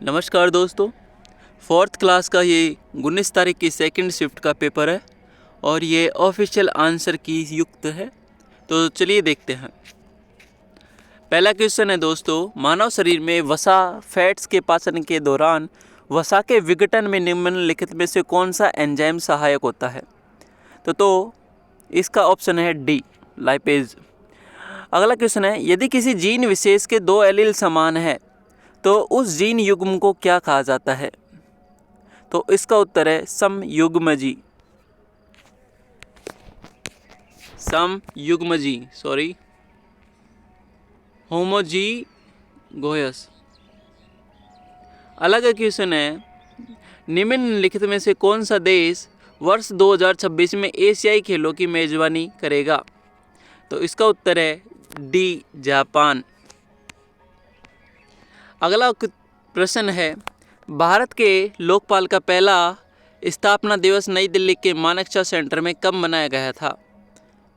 नमस्कार दोस्तों, fourth class का ये 19 तारीख की सेकंड शिफ्ट का पेपर है और ये ऑफिशियल आंसर की युक्त है। तो चलिए देखते हैं। पहला क्वेश्चन है दोस्तों, मानव शरीर में वसा फैट्स के पाचन के दौरान वसा के विघटन में निम्नलिखित में से कौन सा एंजाइम सहायक होता है? तो इसका ऑप्शन है डी, लाइपेज। अगला क्वेश्चन है, यदि किसी जीन विशेष के दो एलील समान है तो उस जीन युग्म को क्या कहा जाता है? तो इसका उत्तर है समयुग्मजी। होमोजीगोयस। अलग क्वेश्चन है, निम्नलिखित में से कौन सा देश वर्ष 2026 में एशियाई खेलों की मेजबानी करेगा? तो इसका उत्तर है डी, जापान। अगला प्रश्न है, भारत के लोकपाल का पहला स्थापना दिवस नई दिल्ली के मानेकशॉ सेंटर में कब मनाया गया था?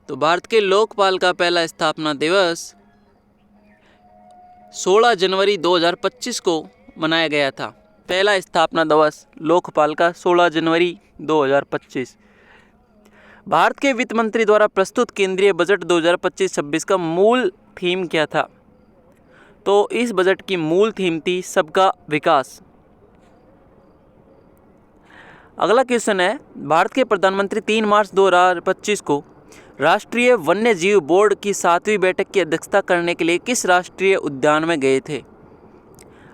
तो भारत के लोकपाल का पहला स्थापना दिवस 16 जनवरी 2025 को मनाया गया था। पहला स्थापना दिवस लोकपाल का 16 जनवरी 2025। भारत के वित्त मंत्री द्वारा प्रस्तुत केंद्रीय बजट 2025-26 का मूल थीम क्या था? तो इस बजट की मूल थीम थी सबका विकास। अगला क्वेश्चन है, भारत के प्रधानमंत्री 3 मार्च 2025 को राष्ट्रीय वन्य जीव बोर्ड की 7वीं बैठक की अध्यक्षता करने के लिए किस राष्ट्रीय उद्यान में गए थे?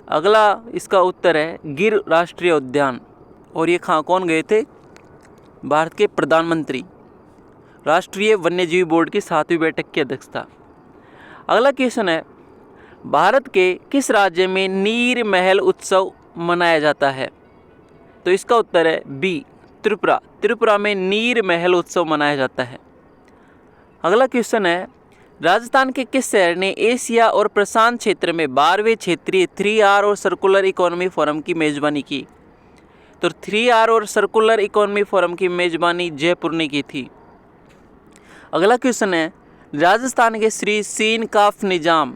अगला इसका उत्तर है गिर राष्ट्रीय उद्यान। और ये कौन गए थे? भारत के प्रधानमंत्री, राष्ट्रीय वन्य जीव बोर्ड की 7वीं बैठक की अध्यक्षता। अगला क्वेश्चन है, भारत के किस राज्य में नीर महल उत्सव मनाया जाता है? तो इसका उत्तर है बी, त्रिपुरा। त्रिपुरा में नीर महल उत्सव मनाया जाता है। अगला क्वेश्चन है, राजस्थान के किस शहर ने एशिया और प्रशांत क्षेत्र में 12वें क्षेत्रीय 3R और सर्कुलर इकोनॉमी फोरम की मेजबानी की? तो 3R और सर्कुलर इकोनॉमी फोरम की मेजबानी जयपुर ने की थी। अगला क्वेश्चन है, राजस्थान के श्री सीन काफ निजाम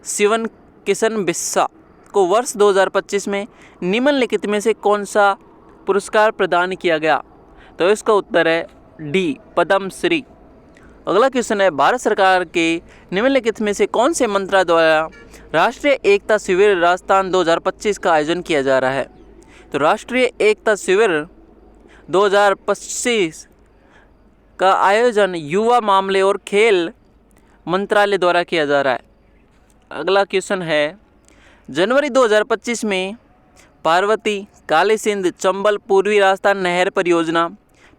शिवन किशन बिस्सा को वर्ष 2025 में निम्नलिखित में से कौन सा पुरस्कार प्रदान किया गया? तो इसका उत्तर है डी, पद्म श्री। अगला क्वेश्चन है, भारत सरकार के निम्नलिखित में से कौन से मंत्रालय द्वारा राष्ट्रीय एकता शिविर राजस्थान 2025 का आयोजन किया जा रहा है? तो राष्ट्रीय एकता शिविर 2025 का आयोजन युवा मामले और खेल मंत्रालय द्वारा किया जा रहा है। अगला क्वेश्चन है, जनवरी 2025 में पार्वती, काली सिंध, चंबल, पूर्वी राजस्थान नहर परियोजना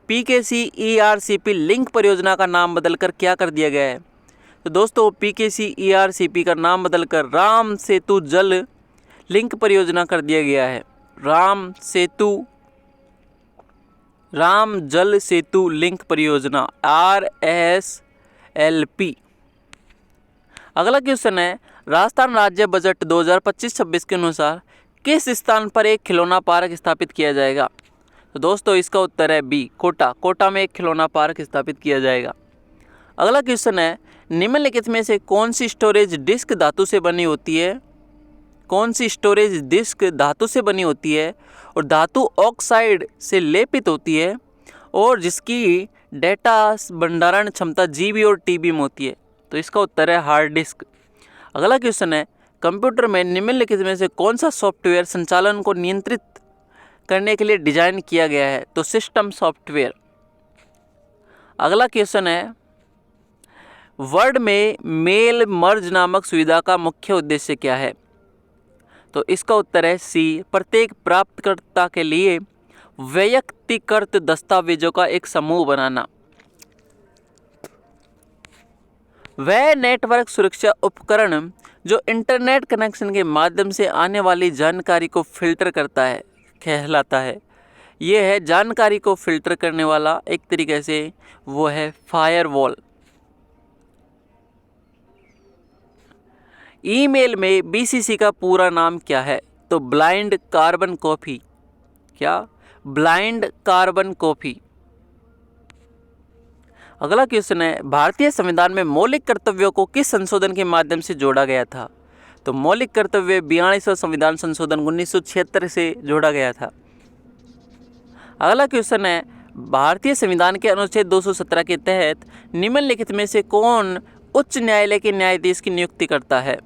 PKCERCP लिंक परियोजना का नाम बदलकर क्या कर दिया गया है? तो दोस्तों PKCERCP का नाम बदलकर राम सेतु जल लिंक परियोजना कर दिया गया है। राम जल सेतु लिंक परियोजना RSLP। अगला क्वेश्चन है, राजस्थान राज्य बजट 2025-26 के अनुसार किस स्थान पर एक खिलौना पार्क स्थापित किया जाएगा? तो दोस्तों इसका उत्तर है बी, कोटा में एक खिलौना पार्क स्थापित किया जाएगा। अगला क्वेश्चन है, निम्नलिखित में से कौन सी स्टोरेज डिस्क धातु से बनी होती है? कौन सी स्टोरेज डिस्क धातु से बनी होती है और धातु ऑक्साइड से लेपित होती है और जिसकी डेटा भंडारण क्षमता GB और TB में होती है? तो इसका उत्तर है हार्ड डिस्क। अगला क्वेश्चन है, कंप्यूटर में निम्नलिखित में से कौन सा सॉफ्टवेयर संचालन को नियंत्रित करने के लिए डिजाइन किया गया है? तो सिस्टम सॉफ्टवेयर। अगला क्वेश्चन है, वर्ड में मेल मर्ज नामक सुविधा का मुख्य उद्देश्य क्या है? तो इसका उत्तर है सी, प्रत्येक प्राप्तकर्ता के लिए वैयक्तिकृत दस्तावेजों का एक समूह बनाना। वह नेटवर्क सुरक्षा उपकरण जो इंटरनेट कनेक्शन के माध्यम से आने वाली जानकारी को फिल्टर करता है कहलाता है। यह है जानकारी को फिल्टर करने वाला, एक तरीके से वो है फायरवॉल। ईमेल में BCC का पूरा नाम क्या है? तो ब्लाइंड कार्बन कॉपी। क्या? Blind carbon copy. अगला क्वेश्चन है, भारतीय संविधान में मौलिक कर्तव्यों को किस संशोधन के माध्यम से जोड़ा गया था? तो मौलिक कर्तव्य 42वां संविधान संशोधन 1976 से जोड़ा गया था। अगला क्वेश्चन है, भारतीय संविधान के अनुच्छेद 217 के तहत निम्नलिखित में से कौन उच्च न्यायालय के न्यायाधीश की नियुक्ति करता है?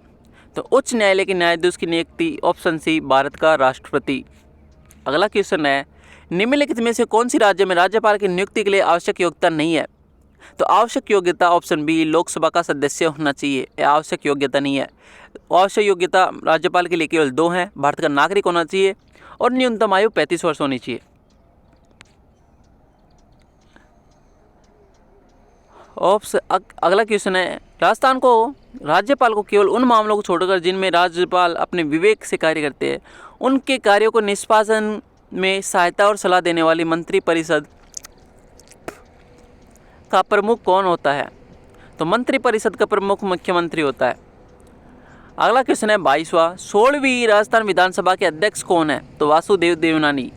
तो उच्च न्यायालय के न्यायाधीश की नियुक्ति ऑप्शन सी भारत का राष्ट्रपति। अगला क्वेश्चन है, निम्नलिखित में से कौन सी राज्य में राज्यपाल की नियुक्ति के लिए आवश्यक योग्यता नहीं है? तो आवश्यक योग्यता ऑप्शन बी लोकसभा का सदस्य होना चाहिए, यह आवश्यक योग्यता नहीं है। आवश्यक योग्यता राज्यपाल के लिए केवल 2 हैं, भारत का नागरिक होना चाहिए और न्यूनतम आयु 35 वर्ष होनी चाहिए। अगला क्वेश्चन है, राजस्थान को राज्यपाल को केवल उन मामलों को छोड़कर जिनमें राज्यपाल अपने विवेक से कार्य करते हैं उनके कार्यों को निष्पादन में सहायता और सलाह देने वाली मंत्रिपरिषद का प्रमुख कौन होता है? तो मंत्रिपरिषद का प्रमुख मुख्यमंत्री होता है। अगला क्वेश्चन है 22वां, 16वीं राजस्थान विधानसभा के अध्यक्ष कौन है? तो वासुदेव देवनानी।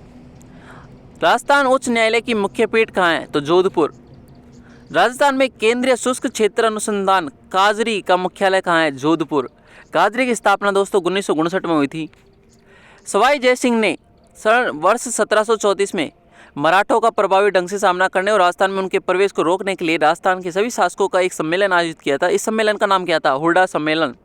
राजस्थान उच्च न्यायालय की मुख्य पीठ कहाँ है? तो जोधपुर। राजस्थान में केंद्रीय शुष्क क्षेत्र अनुसंधान काजरी का मुख्यालय कहाँ है? जोधपुर। काजरी की स्थापना दोस्तों 1959 में हुई थी। सवाई जय सिंह ने वर्ष 1734 में मराठों का प्रभावी ढंग से सामना करने और राजस्थान में उनके प्रवेश को रोकने के लिए राजस्थान के सभी शासकों का एक सम्मेलन आयोजित किया था। इस सम्मेलन का नाम क्या था? हुडा सम्मेलन।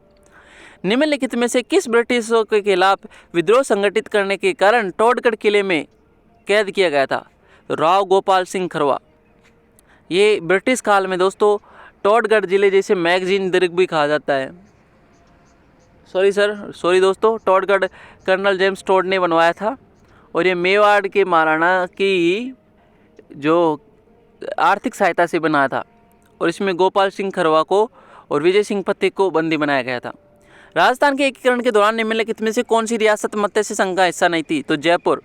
निम्नलिखित में से किस ब्रिटिशों के खिलाफ विद्रोह संगठित करने के कारण टोडगढ़ किले में कैद किया गया था? तो राव गोपाल सिंह खरवा। ये ब्रिटिश काल में दोस्तों टोडगढ़ जिले जैसे मैगजीन दुर्ग भी कहा जाता है। सॉरी दोस्तों, टोडगढ़ कर्नल जेम्स टोड ने बनवाया था और ये मेवाड़ के महाराणा की जो आर्थिक सहायता से बना था और इसमें गोपाल सिंह खरवा को और विजय सिंह पथिक को बंदी बनाया गया था। राजस्थान के एकीकरण के दौरान निम्नलिखित में से कौन सी रियासत मत्स्य संघ का हिस्सा नहीं थी? तो जयपुर।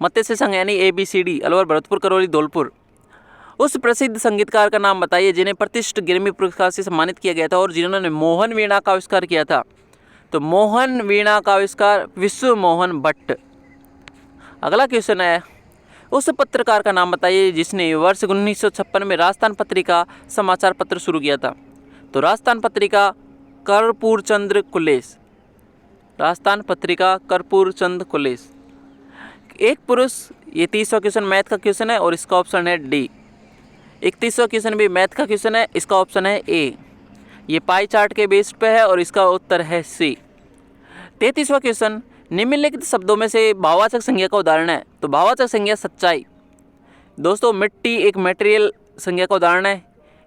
मत्स्य संघ यानी ABCD अलवर, भरतपुर, करौली, धौलपुर। उस प्रसिद्ध संगीतकार का नाम बताइए जिन्हें प्रतिष्ठित ग्रैमी पुरस्कार से सम्मानित किया गया था और जिन्होंने मोहन वीणा का आविष्कार किया था? तो मोहन वीणा का आविष्कार विश्व मोहन भट्ट। अगला क्वेश्चन है, उस पत्रकार का नाम बताइए जिसने वर्ष 1956 में राजस्थान पत्रिका समाचार पत्र शुरू किया था? तो राजस्थान पत्रिका कर्पूर चंद्र कुलेश। राजस्थान पत्रिका कर्पूर चंद्र कुलेश। एक पुरुष, ये 30वां क्वेश्चन मैथ का क्वेश्चन है और इसका ऑप्शन है डी। 31वां क्वेश्चन भी मैथ का क्वेश्चन है, इसका ऑप्शन है ए। ये पाई चार्ट के बेस पे है और इसका उत्तर है सी। 33वां क्वेश्चन, निम्नलिखित शब्दों में से भाववाचक संज्ञा का उदाहरण है? तो भाववाचक संज्ञा सच्चाई। दोस्तों मिट्टी एक मटेरियल संज्ञा का उदाहरण है,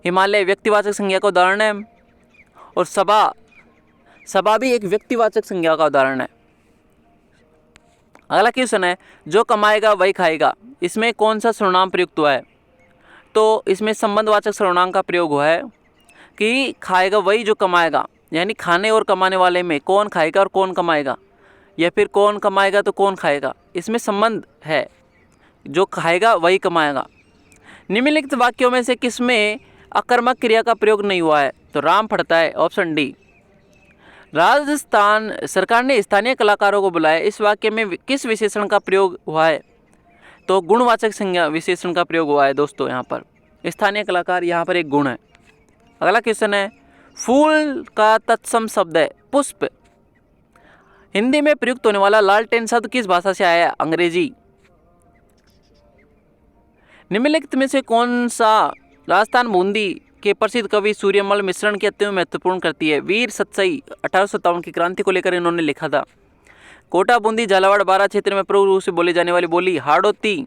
हिमालय व्यक्तिवाचक संज्ञा का उदाहरण है और सभा भी एक व्यक्तिवाचक संज्ञा का उदाहरण है। अगला क्वेश्चन है, जो कमाएगा वही खाएगा, इसमें कौन सा सर्वनाम प्रयुक्त हुआ है? तो इसमें संबंधवाचक सर्वनाम का प्रयोग हुआ है कि खाएगा वही जो कमाएगा, यानी खाने और कमाने वाले में कौन खाएगा और कौन कमाएगा, या फिर कौन कमाएगा तो कौन खाएगा, इसमें संबंध है, जो खाएगा वही कमाएगा। निम्नलिखित वाक्यों में से किसमें अकर्मक क्रिया का प्रयोग नहीं हुआ है? तो राम फड़ता है, ऑप्शन डी। राजस्थान सरकार ने स्थानीय कलाकारों को बुलाया, इस वाक्य में किस विशेषण का प्रयोग हुआ है? तो गुणवाचक संज्ञा विशेषण का प्रयोग हुआ है दोस्तों। यहाँ पर स्थानीय कलाकार यहाँ पर एक गुण है। अगला क्वेश्चन है, फूल का तत्सम शब्द है पुष्प। हिंदी में प्रयुक्त होने वाला लालटेन शब्द किस भाषा से आया है? अंग्रेजी। निम्नलिखित में से कौन सा राजस्थान बूंदी के प्रसिद्ध कवि सूर्यमल मिश्रण की अत्यंत महत्वपूर्ण करती है? वीर सतसई 1857 की क्रांति को लेकर इन्होंने लिखा था। कोटा, बूंदी, झालावाड़, बारां क्षेत्र में प्रमुख रूप से बोली जाने वाली बोली हाड़ौती।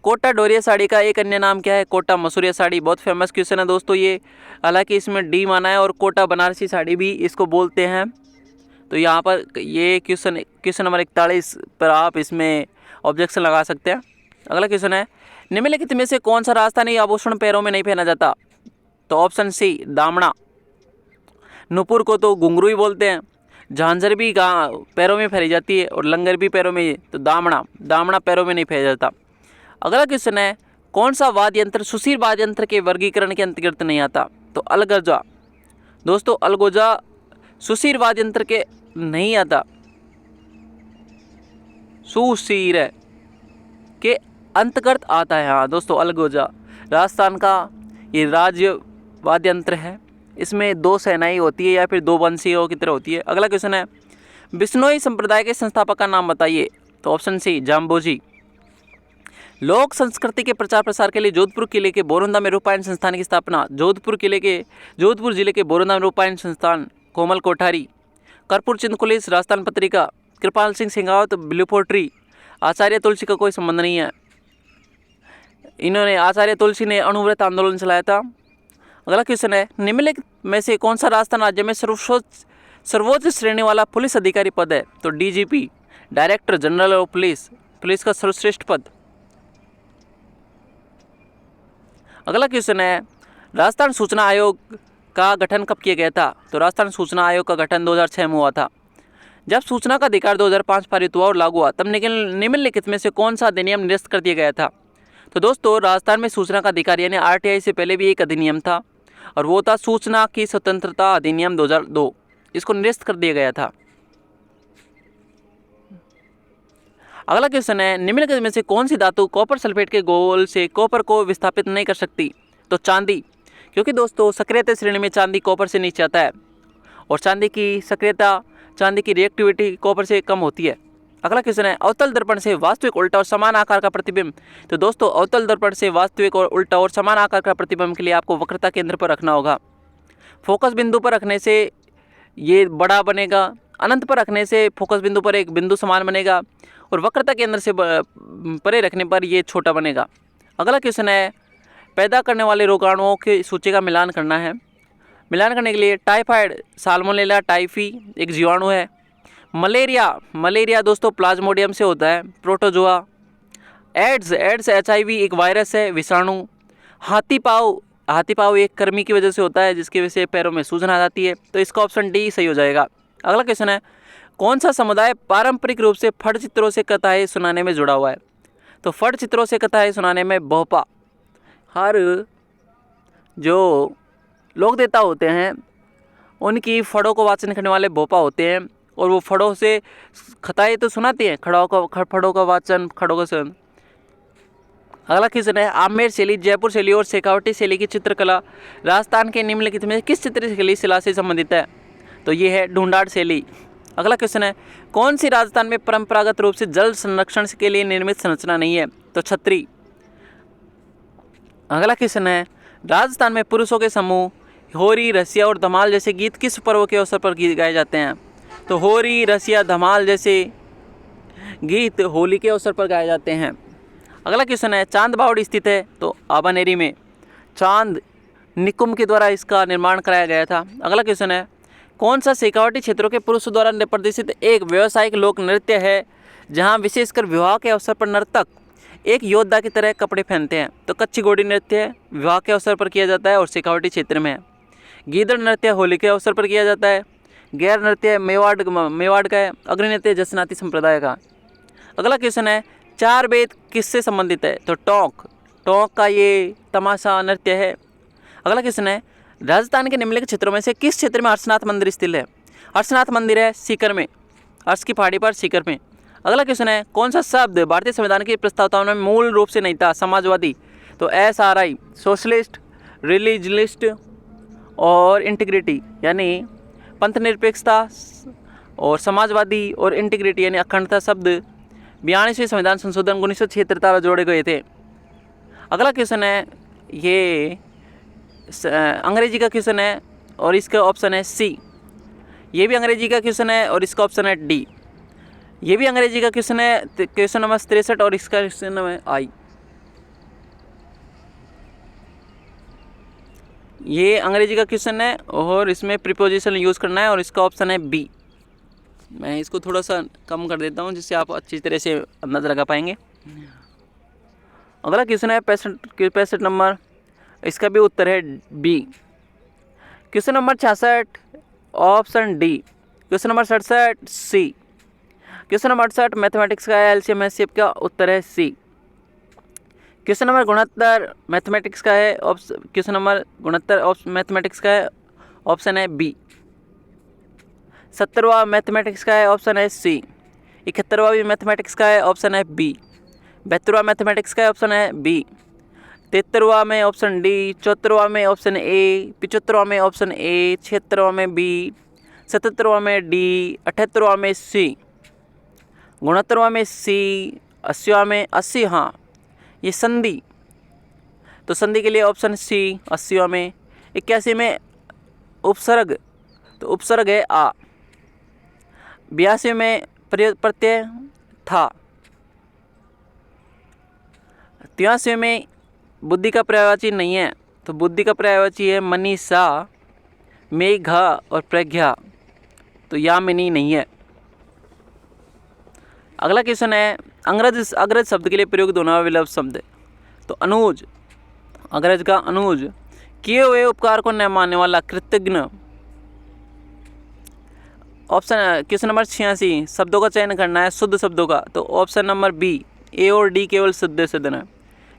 कोटा डोरिया साड़ी का एक अन्य नाम क्या है? कोटा मसूरिया साड़ी। बहुत फेमस क्वेश्चन है दोस्तों ये, हालांकि इसमें डी माना है और कोटा बनारसी साड़ी भी इसको बोलते हैं। तो यहाँ पर ये क्वेश्चन नंबर 41 पर आप इसमें ऑब्जेक्शन लगा सकते हैं। अगला क्वेश्चन है, निम्नलिखित में से कौन सा राजस्थानी आभूषण पैरों में नहीं पहना जाता? तो ऑप्शन सी दामड़ा। नुपुर को तो घुंघरू ही बोलते हैं, झांझर भी पैरों में फैली जाती है और लंगर भी पैरों में, तो दामड़ा पैरों में नहीं फैला जाता। अगला क्वेश्चन है, कौन सा वाद्य यंत्र सुशीर वाद्य यंत्र के वर्गीकरण के अंतर्गत नहीं आता? तो अलगोजा। दोस्तों अलगोजा सुशीर वाद्य यंत्र के नहीं आता, सुशीर के अंतर्गत आता है। हाँ दोस्तों, अलगोजा राजस्थान का ये राज्य वाद्य यंत्र है इसमें 2 सेनाई होती है या फिर 2 वंशियों की तरह होती है। अगला क्वेश्चन है, बिश्नोई संप्रदाय के संस्थापक का नाम बताइए। तो ऑप्शन सी जाम्बोजी। लोक संस्कृति के प्रचार प्रसार के लिए जोधपुर किले के बोरंदा में रूपायन संस्थान की स्थापना। जोधपुर जिले के बोरंदा में रूपायन संस्थान। कोमल कोठारी। कर्पूर चिंदकुलीस, राजस्थान पत्रिका। कृपाल सिंह सिंघावत, ब्लू पोट्री। आचार्य तुलसी का कोई संबंध नहीं है। आचार्य तुलसी ने अणुव्रत आंदोलन चलाया था। अगला क्वेश्चन है, निम्नलिखित में से कौन सा राजस्थान राज्य में सर्वोच्च श्रेणी वाला पुलिस अधिकारी पद है। तो DGP, director general of police का सर्वश्रेष्ठ पद। अगला क्वेश्चन है, राजस्थान सूचना आयोग का गठन कब किया गया था। तो राजस्थान सूचना आयोग का गठन 2006 में हुआ था। जब सूचना का अधिकार 2005 पारित हुआ और लागू हुआ तब निम्नलिखित में से कौन सा अधिनियम निरस्त कर दिया गया था। तो दोस्तों, राजस्थान में सूचना का अधिकार यानी आरटीआई से पहले भी एक अधिनियम था और वो था सूचना की स्वतंत्रता अधिनियम 2002। इसको निरस्त कर दिया गया था। अगला क्वेश्चन है, निम्नलिखित में से कौन सी धातु कॉपर सल्फेट के घोल से कॉपर को विस्थापित नहीं कर सकती। तो चांदी, क्योंकि दोस्तों सक्रियता श्रेणी में चांदी कॉपर से नीचे आता है और चांदी की सक्रियता, चांदी की रिएक्टिविटी कॉपर से कम होती है। अगला क्वेश्चन है, अवतल दर्पण से वास्तविक, उल्टा और समान आकार का प्रतिबिंब। तो दोस्तों, अवतल दर्पण से वास्तविक और उल्टा और समान आकार का प्रतिबिंब के लिए आपको वक्रता केंद्र पर रखना होगा। फोकस बिंदु पर रखने से ये बड़ा बनेगा, अनंत पर रखने से फोकस बिंदु पर एक बिंदु समान बनेगा और वक्रता केंद्र से परे रखने पर ये छोटा बनेगा। अगला क्वेश्चन है, पैदा करने वाले रोगाणुओं की सूची का मिलान करना है। मिलान करने के लिए टाइफाइड, साल्मोनेला टाइफी एक जीवाणु है। मलेरिया दोस्तों प्लाज्मोडियम से होता है, प्रोटोजोआ। एड्स एचआईवी एक वायरस है, विषाणु। हाथी पाँव एक कृमि की वजह से होता है जिसकी वजह से पैरों में सूजन आ जाती है। तो इसका ऑप्शन डी सही हो जाएगा। अगला क्वेश्चन है, कौन सा समुदाय पारंपरिक रूप से फट चित्रों से कथाएं सुनाने में जुड़ा हुआ है। तो फट चित्रों से कथाएं सुनाने में भोपा, हर जो लोक देवता होते हैं उनकी फड़ों को वाचन करने वाले भोपा होते हैं और वो फड़ों से कथाएं तो सुनाती हैं, फड़ों का वाचन, खड़ों का सुन। अगला क्वेश्चन है, आमेर शैली, जयपुर शैली और शेखावटी शैली की चित्रकला राजस्थान के निम्नलिखित में किस चित्रशैली शिला से संबंधित है। तो ये है ढूंढाड़ शैली। अगला क्वेश्चन है, कौन सी राजस्थान में परंपरागत रूप से जल संरक्षण के लिए निर्मित संरचना नहीं है। तो छतरी। अगला क्वेश्चन है, राजस्थान में पुरुषों के समूह होरी, रसिया और धमाल जैसे गीत किस पर्व के अवसर पर गाए जाते हैं। तो होरी, रसिया, धमाल जैसे गीत होली के अवसर पर गाए जाते हैं। अगला क्वेश्चन है, चांद बावड़ी स्थित है। तो आबानेरी में। चांद निकुंभ के द्वारा इसका निर्माण कराया गया था। अगला क्वेश्चन है, कौन सा शेखावटी क्षेत्रों के पुरुषों द्वारा प्रदर्शित एक व्यावसायिक लोक नृत्य है जहां विशेषकर विवाह के अवसर पर नर्तक एक योद्धा की तरह कपड़े पहनते हैं। तो कच्ची घोड़ी नृत्य विवाह के अवसर पर किया जाता है और शेखावटी क्षेत्र में है। गीदड़ नृत्य होली के अवसर पर किया जाता है। गैर नृत्य मेवाड़ का है। अग्नि नृत्य जसनाती संप्रदाय का। अगला क्वेश्चन है, चार वेद किससे संबंधित है। तो टोंक का ये तमाशा नृत्य है। अगला क्वेश्चन है, राजस्थान के निम्नलिखित क्षेत्रों में से किस क्षेत्र में हर्षनाथ मंदिर स्थित है। हर्षनाथ मंदिर है सीकर में, हर्ष की पहाड़ी पर सीकर में। अगला क्वेश्चन है, कौन सा शब्द भारतीय संविधान की प्रस्तावना में मूल रूप से नहीं था। समाजवादी। तो SRI सोशलिस्ट, रिलीजलिस्ट और इंटीग्रिटी यानी पंथनिरपेक्षता और समाजवादी और इंटीग्रिटी यानी अखंडता शब्द 42वें संविधान संशोधन 1976 द्वारा जोड़े गए थे। अगला क्वेश्चन है, ये अंग्रेजी का क्वेश्चन है और इसका ऑप्शन है सी। ये भी अंग्रेजी का क्वेश्चन है और इसका ऑप्शन है डी। ये भी अंग्रेजी का क्वेश्चन है, क्वेश्चन नंबर 63 और इसका क्वेश्चन नंबर आई। ये अंग्रेजी का क्वेश्चन है और इसमें प्रीपोजिशन यूज़ करना है और इसका ऑप्शन है बी। मैं इसको थोड़ा सा कम कर देता हूँ जिससे आप अच्छी तरह से अंदाज़ा लगा पाएंगे। अगला क्वेश्चन है 65 नंबर, इसका भी उत्तर है B. Question number 66 option D. Question number 67 C. Question number 68 mathematics का है, LCM HCF का उत्तर है सी। क्वेश्चन नंबर 69 मैथमेटिक्स का है, क्वेश्चन नंबर 69 मैथमेटिक्स का है, ऑप्शन है बी। 70वां मैथमेटिक्स का है, ऑप्शन है सी। 71वां भी मैथमेटिक्स का है, ऑप्शन है बी। 72वां मैथमेटिक्स का है, ऑप्शन है बी। 73वां में ऑप्शन डी, 74वां में ऑप्शन ए, 75वां में ऑप्शन ए, 76वां में बी, 77वां में डी, 78वां में सी, 69वां में सी, 80वां में 80, हाँ ये संधि, तो संधि के लिए ऑप्शन सी 80वां में। 81 में उपसर्ग, तो उपसर्ग है आ। 82 में प्रत्यय था। 83 में बुद्धि का पर्यायवाची नहीं है, तो बुद्धि का पर्यायवाची है मनीषा, मेघा और प्रज्ञा, तो यामिनी नहीं है। अगला क्वेश्चन है अंग्रेज अग्रज शब्द के लिए प्रयोग होने वाला विलोप शब्द, तो अनुज, अग्रज का अनुज, किए हुए उपकार को न मानने वाला, कृतज्ञ। ऑप्शन क्वेश्चन नंबर 86, शब्दों का चयन करना है शुद्ध शब्दों का, तो ऑप्शन नंबर बी ए और डी केवल शुद्ध शब्द है।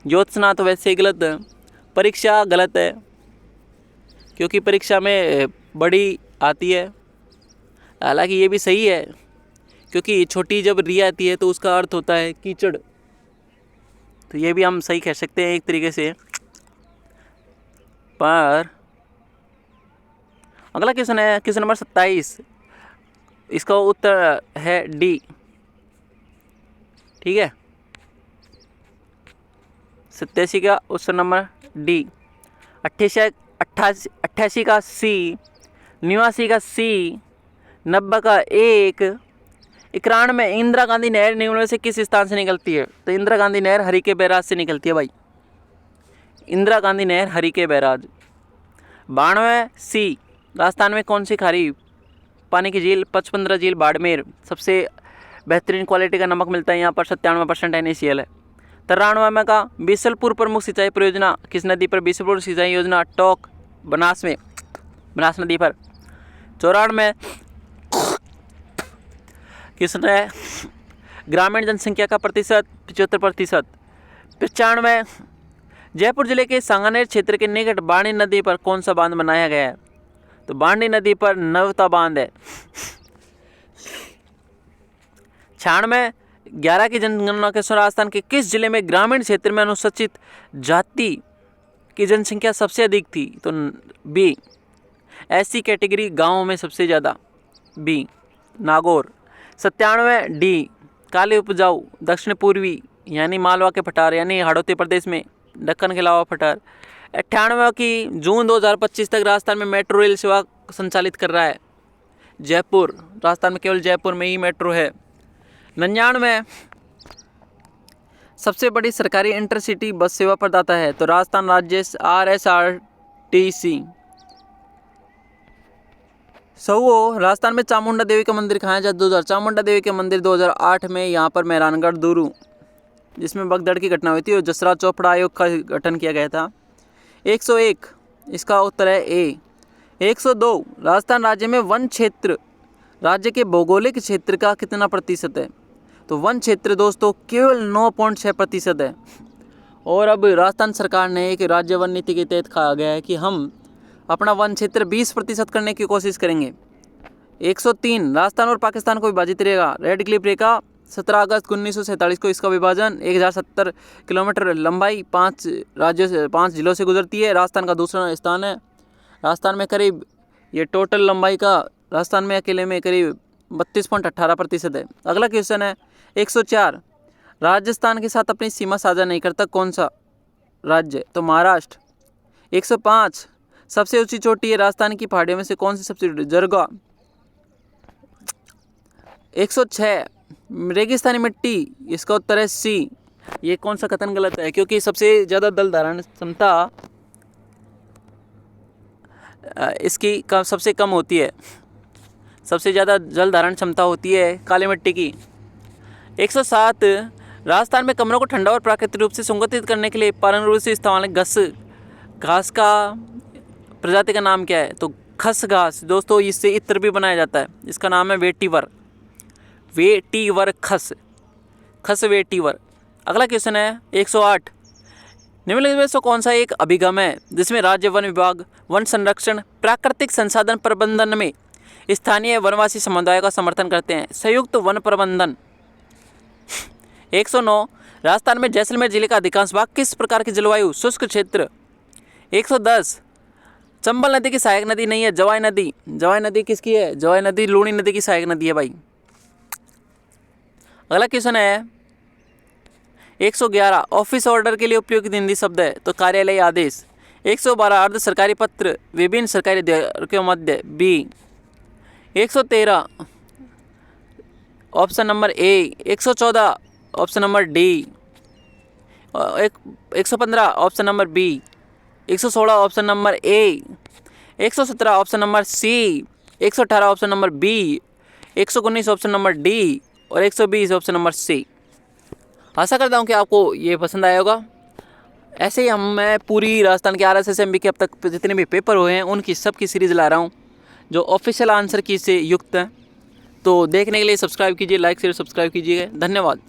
ज्योत्सना तो वैसे ही गलत है। परीक्षा गलत है क्योंकि परीक्षा में बड़ी आती है, हालांकि ये भी सही है क्योंकि छोटी जब री आती है तो उसका अर्थ होता है कीचड़, तो ये भी हम सही कह सकते हैं एक तरीके से। पर अगला क्वेश्चन है क्वेश्चन नंबर 27, इसका उत्तर है डी, ठीक है। 87 का ऑप्शन नंबर डी। 88 का सी, 89 का सी, 90 का 1, 91 में इंदिरा गांधी नहर निम्न में से किस स्थान से निकलती है, तो इंदिरा गांधी नहर हरिके बैराज से निकलती है भाई, इंदिरा गांधी नहर हरिके बैराज। 92 सी, राजस्थान में कौन सी खारी पानी की झील, 55 झील बाड़मेर, सबसे बेहतरीन क्वालिटी का नमक मिलता है यहाँ पर, 97% NaCl है। 93 में का बीसलपुर प्रमुख सिंचाई परियोजना किस नदी पर, बीसलपुर सिंचाई योजना टोक बनास में, बनास नदी पर। 94 में किसने है ग्रामीण जनसंख्या का प्रतिशत 75%। 95 जयपुर जिले के सांगानेर क्षेत्र के निकट बाणी नदी पर कौन सा बांध बनाया गया है, तो बाणी नदी पर नवता बांध है। 96 11 की जनगणना के अनुसार राजस्थान के किस जिले में ग्रामीण क्षेत्र में अनुसूचित जाति की जनसंख्या सबसे अधिक थी, तो बी, ऐसी कैटेगरी गांवों में सबसे ज़्यादा, बी नागौर। 97 डी, काले उपजाऊ दक्षिण पूर्वी यानी मालवा के पठार यानी हाड़ौती प्रदेश में, दक्कन के अलावा पठार। 98 की जून 2025 तक राजस्थान में मेट्रो रेल सेवा संचालित कर रहा है जयपुर, राजस्थान में केवल जयपुर में ही मेट्रो है। 99 सबसे बड़ी सरकारी इंटरसिटी बस सेवा प्रदाता है, तो राजस्थान राज्य RSRTC। 100 राजस्थान में चामुंडा देवी का मंदिर कहाँ है, जहाँ 2000 चामुंडा देवी के मंदिर 2008 में यहाँ पर मेहरानगढ़ दूरू, जिसमें भगदड़ की घटना हुई थी और जसराज चोपड़ा आयोग का गठन किया गया था। 101 इसका उत्तर है ए। 102 राजस्थान राज्य में वन क्षेत्र राज्य के भौगोलिक क्षेत्र का कितना प्रतिशत है, तो वन क्षेत्र दोस्तों केवल 9.6% है। और अब राजस्थान सरकार ने एक राज्य वन नीति के तहत कहा गया है कि हम अपना वन क्षेत्र 20% करने की कोशिश करेंगे। 103 राजस्थान और पाकिस्तान को विभाजित रहेगा, रेड क्लिफ रेखा 17 अगस्त 1947 को इसका विभाजन 1070 किलोमीटर लंबाई 5 राज्यों से 5 जिलों से गुजरती है। राजस्थान का दूसरा स्थान है। राजस्थान में करीब ये टोटल लंबाई का राजस्थान में अकेले में करीब 32.18% है। अगला क्वेश्चन है 104 राजस्थान के साथ अपनी सीमा साझा नहीं करता कौन सा राज्य, तो महाराष्ट्र। 105 सबसे ऊंची चोटी है राजस्थान की पहाड़ियों में से कौन सी सबसे जरगा। 106 रेगिस्तानी मिट्टी, इसका उत्तर है सी। ये कौन सा कथन गलत है, क्योंकि सबसे ज़्यादा जल धारण क्षमता इसकी सबसे कम होती है, सबसे ज़्यादा जल धारण क्षमता होती है काली मिट्टी की। 107 राजस्थान में कमरों को ठंडा और प्राकृतिक रूप से संगठित करने के लिए पारंपरिक रूप से इस्तेमाल घास का प्रजाति का नाम क्या है, तो खस घास। दोस्तों इससे इत्र भी बनाया जाता है, इसका नाम है वेटीवर, वेटीवर खस वेटीवर। अगला क्वेश्चन है 108 निम्नलिखित में से कौन सा एक अभिगम है जिसमें राज्य वन विभाग वन संरक्षण प्राकृतिक संसाधन प्रबंधन में स्थानीय वनवासी समुदाय का समर्थन करते हैं, संयुक्त वन प्रबंधन। 109 राजस्थान में जैसलमेर जिले का अधिकांश भाग किस प्रकार की जलवायु? शुष्क क्षेत्र। 110 चंबल नदी की सहायक नदी नहीं है, जवाई नदी। जवाई नदी किसकी है? जवाई नदी लूणी नदी की सहायक नदी है भाई। अगला क्वेश्चन है 111 ऑफिस ऑर्डर के लिए उपयोगित हिंदी शब्द है, तो कार्यालय आदेश। 112 अर्ध सरकारी पत्र विभिन्न सरकारी अधिकारियों के मध्य, B. 113 option number A. 114 option number D. 115 option number B. 116 option number A. 117 option number C. 118 option number B. 119 option number D और 120 ऑप्शन नंबर सी। आशा करता हूँ कि आपको ये पसंद आया होगा। ऐसे ही मैं पूरी राजस्थान के RSSMB के अब तक जितने भी पेपर हुए हैं उनकी सबकी सीरीज़ ला रहा हूँ जो ऑफिशियल आंसर की से युक्त हैं। तो देखने के लिए सब्सक्राइब कीजिए, लाइक शेयर सब्सक्राइब कीजिएगा। धन्यवाद।